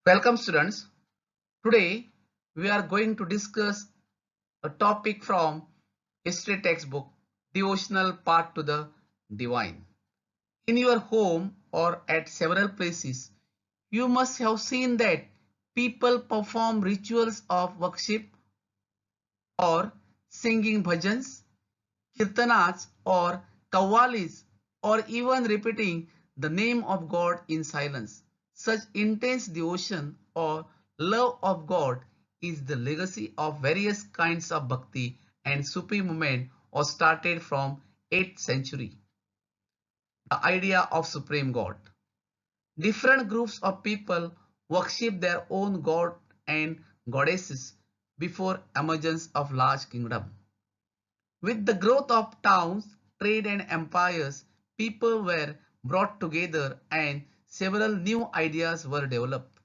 Welcome students. Today we are going to discuss a topic from history textbook, Devotional Path to the Divine. In your home or at several places, you must have seen that people perform rituals of worship or singing bhajans, kirtanas or kawwalis or even repeating the name of God in silence. Such intense devotion or love of God is the legacy of various kinds of bhakti and sufi movement or started from 8th century. The idea of supreme God. Different groups of people worship their own god and goddesses before emergence of large kingdom. With the growth of towns, trade and empires, people were brought together and several new ideas were developed.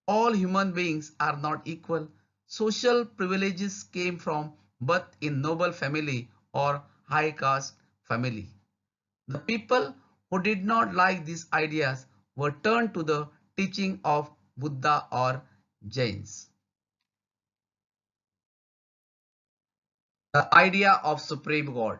All human beings are not equal. Social privileges came from birth in noble family or high caste family. The people who did not like these ideas were turned to the teaching of Buddha or Jains. The idea of supreme God.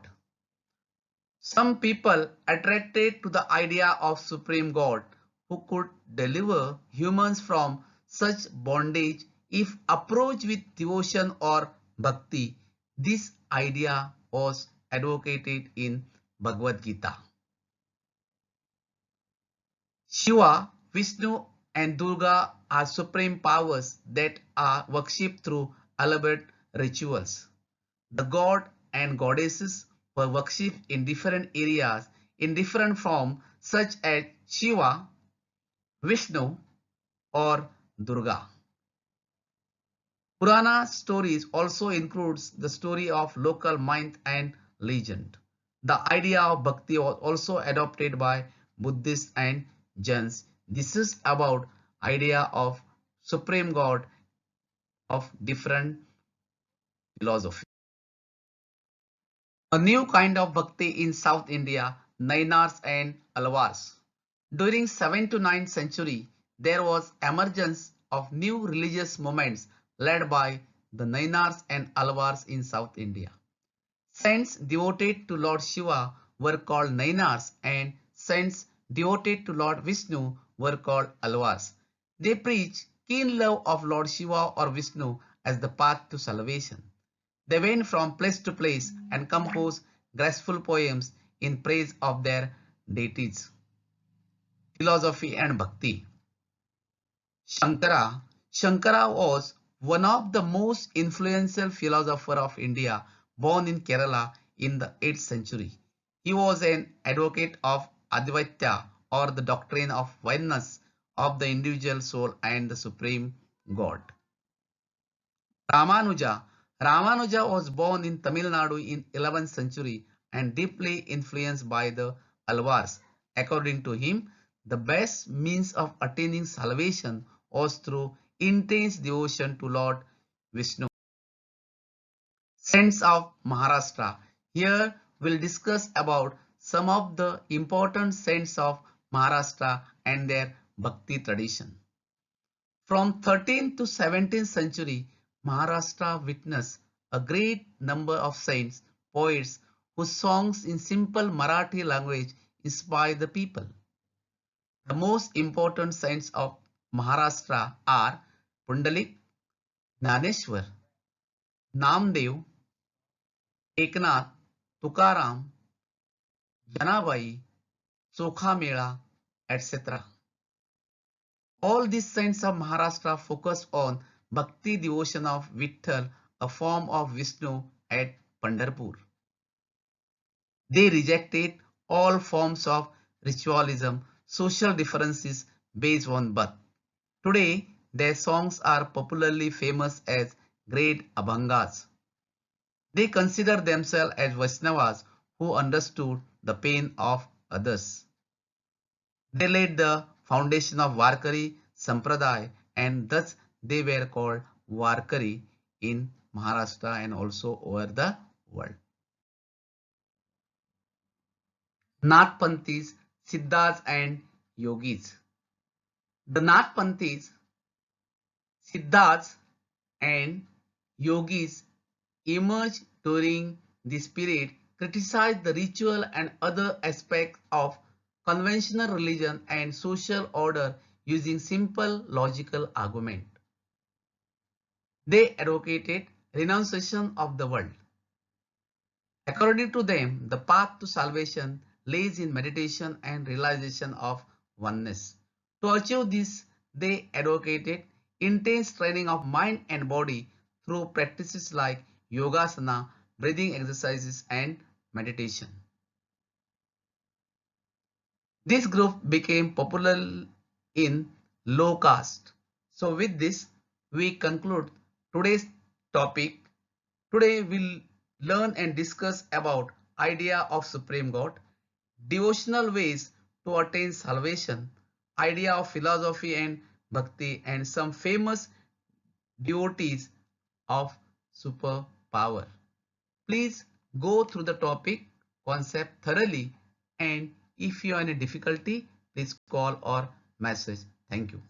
Some people attracted to the idea of supreme God who could deliver humans from such bondage if approached with devotion or bhakti. This idea was advocated in Bhagavad Gita. Shiva, Vishnu and Durga are supreme powers that are worshipped through elaborate rituals. The god and goddesses were worshipped in different areas in different forms such as Shiva, Vishnu or Durga. Purana stories also includes the story of local myth and legend. The idea of bhakti was also adopted by Buddhists and Jains. This is about idea of supreme god of different philosophy. A new kind of bhakti in South India, Nainars and Alvars. During 7th to 9th century, there was emergence of new religious movements led by the Nainars and Alvars in South India. Saints devoted to Lord Shiva were called Nainars and saints devoted to Lord Vishnu were called Alvars. They preached keen love of Lord Shiva or Vishnu as the path to salvation. They went from place to place and composed graceful poems in praise of their deities. Philosophy and Bhakti. Shankara was one of the most influential philosophers of India, born in Kerala in the 8th century. He was an advocate of Advaita or the doctrine of oneness of the individual soul and the supreme God. Ramanuja. Ramanuja was born in Tamil Nadu in 11th century and deeply influenced by the Alvars. According to him, the best means of attaining salvation was through intense devotion to Lord Vishnu. Saints of Maharashtra. Here we'll discuss about some of the important saints of Maharashtra and their bhakti tradition. From 13th to 17th century, Maharashtra witnessed a great number of saints, poets whose songs in simple Marathi language inspire the people. The most important saints of Maharashtra are Pundalik, Gnaneshwar, Namdev, Eknath, Tukaram, Janabai, Sokhamela, etc. All these saints of Maharashtra focus on bhakti devotion of Vitthal, a form of Vishnu at Pandharpur. They rejected all forms of ritualism, social differences based on birth. Today, their songs are popularly famous as great Abhangas. They consider themselves as Vaishnavas who understood the pain of others. They laid the foundation of Warkari Sampradaya and thus they were called Warkari in Maharashtra and also over the world. Nathpanthis, Siddhas and Yogis. The Nathpanthis Siddhas and yogis emerged during this period, criticized the ritual and other aspects of conventional religion and social order using simple logical argument. They advocated renunciation of the world. According to them, the path to salvation lays in meditation and realization of oneness. To achieve this, they advocated intense training of mind and body through practices like yogasana, breathing exercises, and meditation. This group became popular in low caste. So with this, we conclude today's topic. Today we'll learn and discuss about idea of Supreme God, devotional ways to attain salvation, idea of philosophy and bhakti, and some famous devotees of superpower. Please go through the topic concept thoroughly, and if you have any difficulty, please call or message. Thank you.